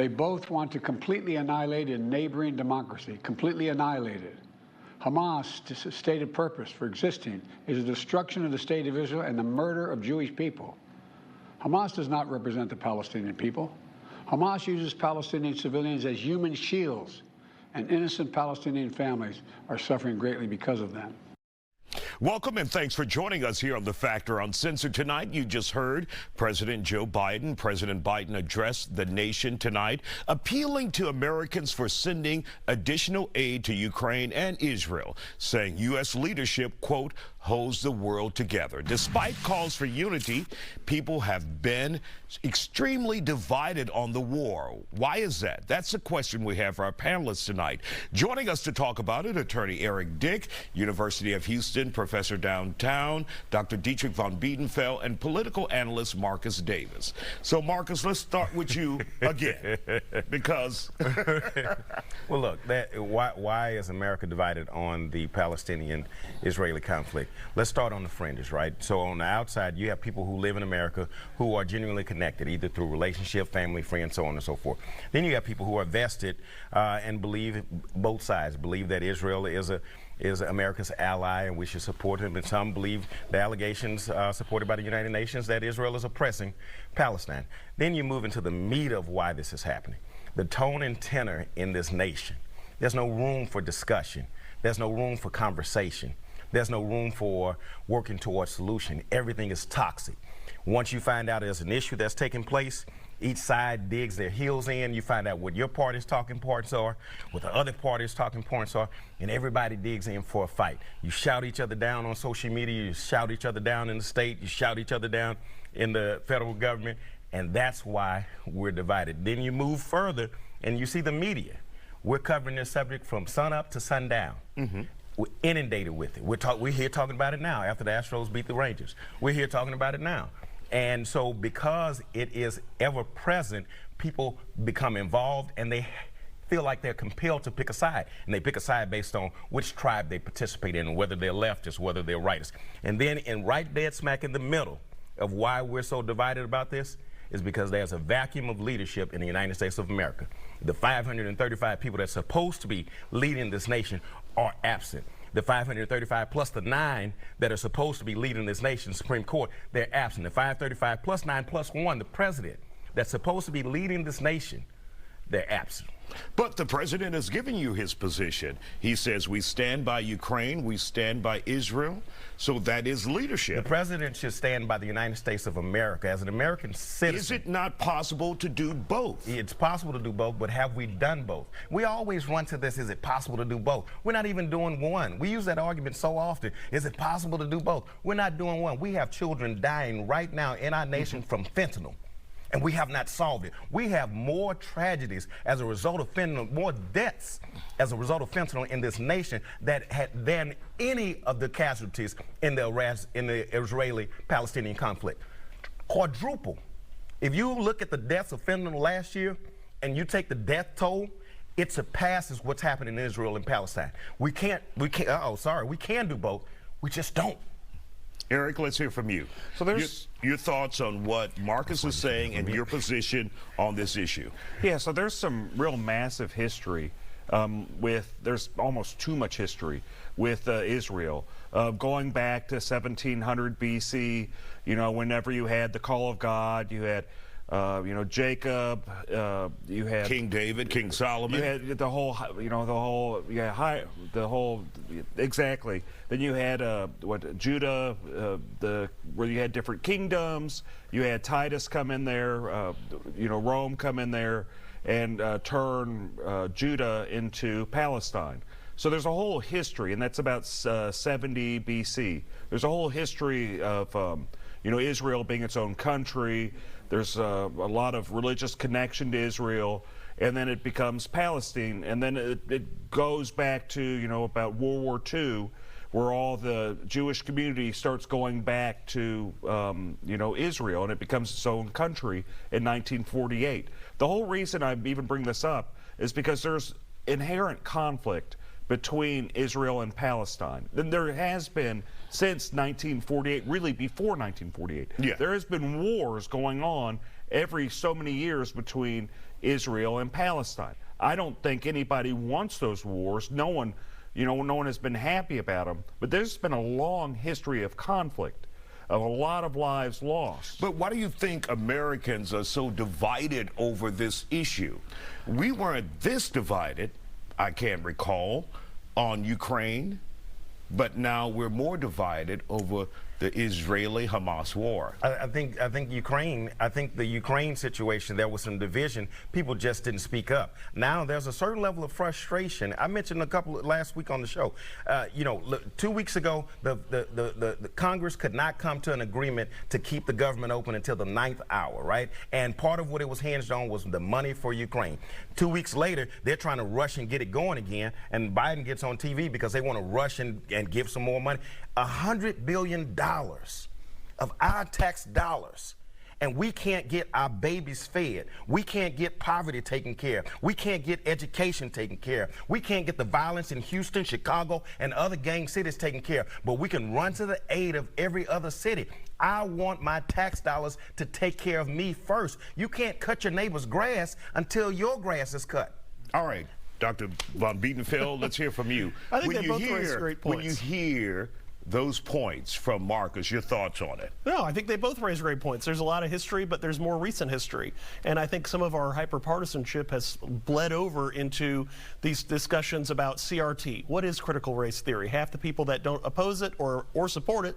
They both want to completely annihilate a neighboring democracy, completely annihilate it. Hamas' stated purpose for existing is the destruction of the state of Israel and the murder of Jewish people. Hamas does not represent the Palestinian people. Hamas uses Palestinian civilians as human shields, and innocent Palestinian families are suffering greatly because of them. Welcome and thanks for joining us here on The Factor Uncensored tonight. You just heard President Joe Biden. President Biden addressed the nation tonight, appealing to Americans for sending additional aid to Ukraine and Israel, saying U.S. leadership, quote, holds the world together. Despite calls for unity, people have been extremely divided on the war. Why is that? That's the question we have for our panelists tonight. Joining us to talk about it, attorney Eric Dick, University of Houston, professor downtown, Dr. Dietrich von Biedenfeld, and political analyst Marcus Davis. So, Marcus, let's start with you again, because... Well, look, why is America divided on the Palestinian-Israeli conflict? Let's start on the fringes, right? So on the outside, you have people who live in America who are genuinely connected, either through relationship, family, friends, so on and so forth. Then you have people who are vested and believe, both sides believe that Israel is America's ally and we should support him. And some believe the allegations supported by the United Nations that Israel is oppressing Palestine. Then you move into the meat of why this is happening. The tone and tenor in this nation. There's no room for discussion. There's no room for conversation. There's no room for working towards solution. Everything is toxic. Once you find out there's an issue that's taking place, each side digs their heels in. You find out what your party's talking points are, what the other party's talking points are, and everybody digs in for a fight. You shout each other down on social media, you shout each other down in the state, you shout each other down in the federal government, and that's why we're divided. Then you move further and you see the media. We're covering this subject from sunup to sundown. Mm-hmm. We're inundated with it. We're here talking about it now after the Astros beat the Rangers. We're here talking about it now. And so because it is ever present, people become involved and they feel like they're compelled to pick a side. And they pick a side based on which tribe they participate in, whether they're leftists, whether they're rightists. And then in right dead smack in the middle of why we're so divided about this is because there's a vacuum of leadership in the United States of America. The 535 people that's supposed to be leading this nation are absent. The 535 plus the 9 that are supposed to be leading this nation, Supreme Court, they're absent. The 535 plus 9 plus 1, the president that's supposed to be leading this nation, they're absent. But the president has given you his position. He says we stand by Ukraine, we stand by Israel, so that is leadership. The president should stand by the United States of America as an American citizen. Is it not possible to do both? It's possible to do both, but have we done both? We always run to this, is it possible to do both? We're not even doing one. We use that argument so often. Is it possible to do both? We're not doing one. We have children dying right now in our nation from fentanyl. And we have not solved it. We have more tragedies as a result of fentanyl, more deaths as a result of fentanyl in this nation than any of the casualties in the Israeli-Palestinian conflict. Quadruple. If you look at the deaths of fentanyl last year and you take the death toll, it surpasses what's happening in Israel and Palestine. We can do both. We just don't. Eric, let's hear from you. So there's your thoughts on what Marcus is saying and your position on this issue. Yeah, so there's some real massive history there's almost too much history with Israel. Going back to 1700 BC, you know, whenever you had the call of God, you had Jacob, you had King David, King Solomon. You had exactly. Then you had Judah, where you had different kingdoms. You had Titus come in there, Rome come in there and turn Judah into Palestine. So there's a whole history, and that's about 70 BC. There's a whole history of Israel being its own country. There's a lot of religious connection to Israel, and then it becomes Palestine, and then it goes back to about World War II, where all the Jewish community starts going back to Israel, and it becomes its own country in 1948. The whole reason I even bring this up is because there's inherent conflict between Israel and Palestine. Then there has been since 1948, really before 1948. Yeah. There has been wars going on every so many years between Israel and Palestine. I don't think anybody wants those wars. No one has been happy about them. But there's been a long history of conflict, of a lot of lives lost. But why do you think Americans are so divided over this issue? We weren't this divided, I can't recall, on Ukraine, but now we're more divided over the Israeli-Hamas war. I think the Ukraine situation, there was some division. People just didn't speak up. Now there's a certain level of frustration. I mentioned last week on the show. Look, 2 weeks ago, the Congress could not come to an agreement to keep the government open until the 9th hour, right? And part of what it was hinged on was the money for Ukraine. 2 weeks later, they're trying to rush and get it going again, and Biden gets on TV because they want to rush and give some more money. $100 billion of our tax dollars, and we can't get our babies fed. We can't get poverty taken care of. We can't get education taken care of. We can't get the violence in Houston, Chicago, and other gang cities taken care of. But we can run to the aid of every other city. I want my tax dollars to take care of me first. You can't cut your neighbor's grass until your grass is cut. All right, Dr. Von Biedenfeld, let's hear from you. I think they both raise great points. When you hear those points from Marcus, your thoughts on it? No, I think they both raise great points. There's a lot of history, but there's more recent history. And I think some of our hyperpartisanship has bled over into these discussions about CRT. What is critical race theory? Half the people that don't oppose it or support it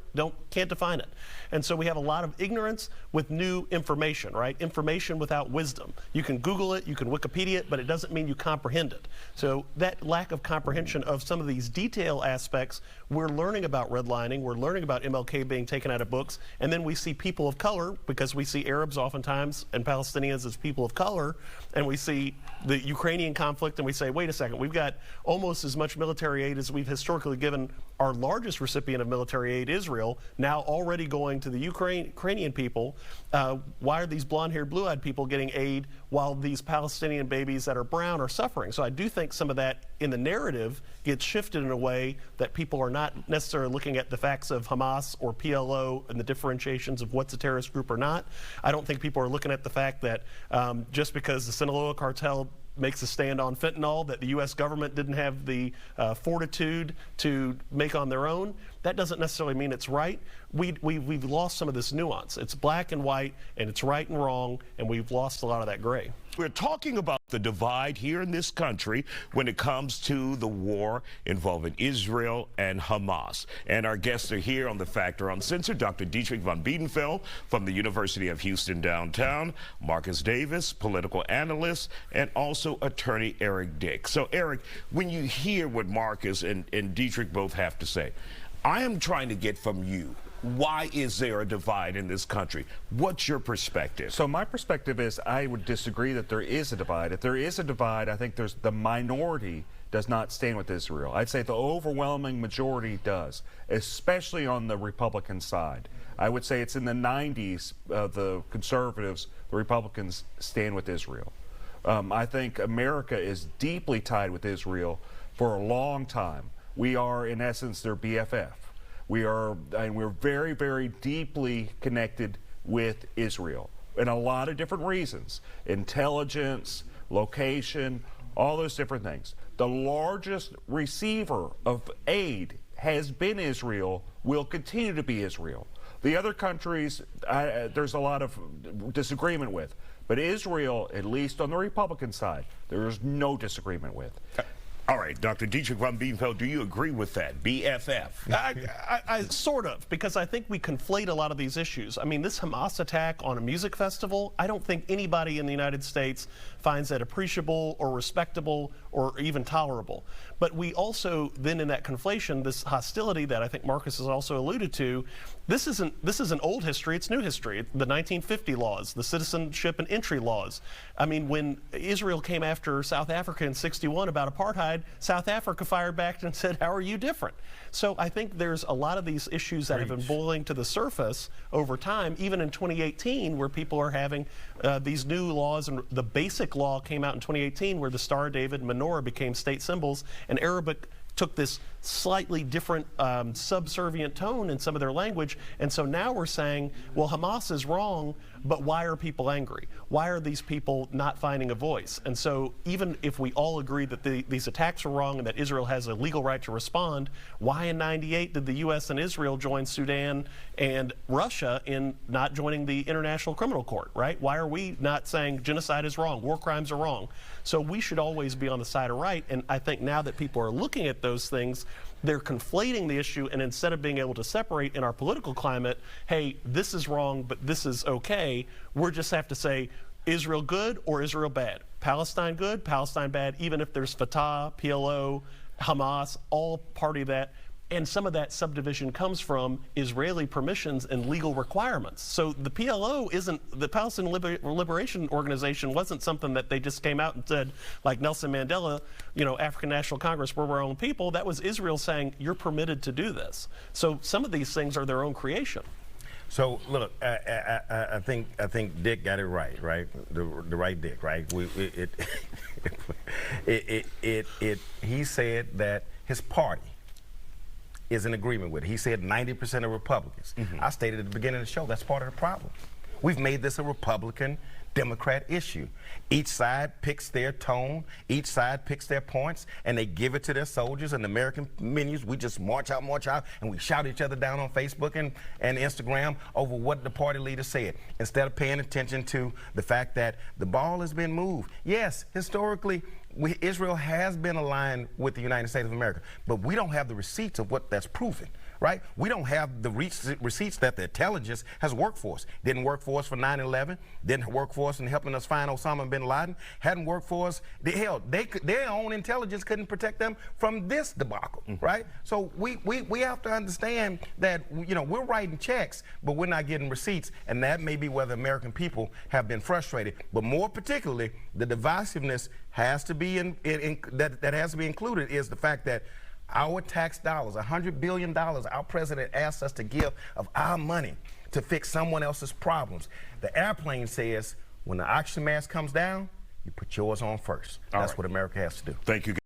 can't define it. And so we have a lot of ignorance with new information, right? Information without wisdom. You can Google it, you can Wikipedia it, but it doesn't mean you comprehend it. So that lack of comprehension of some of these detail aspects, we're learning about redlining, we're learning about MLK being taken out of books, and then we see people of color, because we see Arabs oftentimes and Palestinians as people of color, and we see the Ukrainian conflict, and we say, wait a second, we've got almost as much military aid as we've historically given our largest recipient of military aid, Israel, now already going to the Ukrainian people. Why are these blonde-haired, blue-eyed people getting aid while these Palestinian babies that are brown are suffering? So I do think some of that in the narrative gets shifted in a way that people are not necessarily looking at the facts of Hamas or PLO and the differentiations of what's a terrorist group or not. I don't think people are looking at the fact that just because the Sinaloa cartel makes a stand on fentanyl that the U.S. government didn't have the fortitude to make on their own, that doesn't necessarily mean it's right. We've lost some of this nuance. It's black and white, and it's right and wrong, and we've lost a lot of that gray. We're talking about the divide here in this country when it comes to the war involving Israel and Hamas. And our guests are here on The Factor Uncensored, Dr. Dietrich von Biedenfeld from the University of Houston downtown, Marcus Davis, political analyst, and also attorney Eric Dick. So, Eric, when you hear what Marcus and Dietrich both have to say, I am trying to get from you, why is there a divide in this country? What's your perspective? So my perspective is I would disagree that there is a divide. If there is a divide, I think the minority does not stand with Israel. I'd say the overwhelming majority does, especially on the Republican side. I would say it's in the 90s, the conservatives, the Republicans stand with Israel. I think America is deeply tied with Israel for a long time. We are, in essence, their BFF. We're very, very deeply connected with Israel in a lot of different reasons. Intelligence, location, all those different things. The largest receiver of aid has been Israel, will continue to be Israel. The other countries, there's a lot of disagreement with. But Israel, at least on the Republican side, there is no disagreement with. All right, Dr. Dietrich von Biedenfeld, do you agree with that? BFF? I sort of, because I think we conflate a lot of these issues. I mean, this Hamas attack on a music festival, I don't think anybody in the United States finds that appreciable or respectable or even tolerable. But we also, then in that conflation, this hostility that I think Marcus has also alluded to, this isn't old history, it's new history. The 1950 laws, the citizenship and entry laws. I mean, when Israel came after South Africa in '61 about apartheid, South Africa fired back and said, how are you different? So I think there's a lot of these issues that have been boiling to the surface over time, even in 2018, where people are having these new laws, and the basic law came out in 2018 where the Star of David and menorah became state symbols, and Arabic took this slightly different subservient tone in some of their language. And so now we're saying, well, Hamas is wrong, But why are people angry? Why are these people not finding a voice? And so even if we all agree that these attacks are wrong and that Israel has a legal right to respond, why in '98 did the U.S. and Israel join Sudan and Russia in not joining the International Criminal Court, right? Why are we not saying genocide is wrong, war crimes are wrong? So we should always be on the side of right, and I think now that people are looking at those things, they're conflating the issue, and instead of being able to separate in our political climate, hey, this is wrong, but this is okay, we just have to say, Israel good or Israel bad? Palestine good, Palestine bad, even if there's Fatah, PLO, Hamas, all part of that. And some of that subdivision comes from Israeli permissions and legal requirements. So the PLO isn't, the Palestinian Liberation Organization wasn't something that they just came out and said, like Nelson Mandela, you know, African National Congress, we're our own people. That was Israel saying, you're permitted to do this. So some of these things are their own creation. So look, I think Dick got it right? The right Dick, right? He said that his party is in agreement with it. He said 90% of Republicans. I stated at the beginning of the show, that's part of the problem. We've made this a Republican-Democrat issue. Each side picks their tone, each side picks their points, and they give it to their soldiers and the American menus. We just march out, and we shout each other down on Facebook and Instagram over what the party leader said, instead of paying attention to the fact that the ball has been moved. Yes, historically, Israel has been aligned with the United States of America, but we don't have the receipts of what that's proven, right? We don't have the receipts that the intelligence has worked for us. Didn't work for us for 9/11, didn't work for us in helping us find Osama bin Laden, hadn't worked for us. Hell, their own intelligence couldn't protect them from this debacle, right? So we have to understand that, you know, we're writing checks, but we're not getting receipts, and that may be where the American people have been frustrated. But more particularly, the divisiveness has to be that has to be included is the fact that our tax dollars, $100 billion, our president asked us to give of our money to fix someone else's problems. The airplane says when the oxygen mask comes down, you put yours on first. That's what America has to do. Thank you.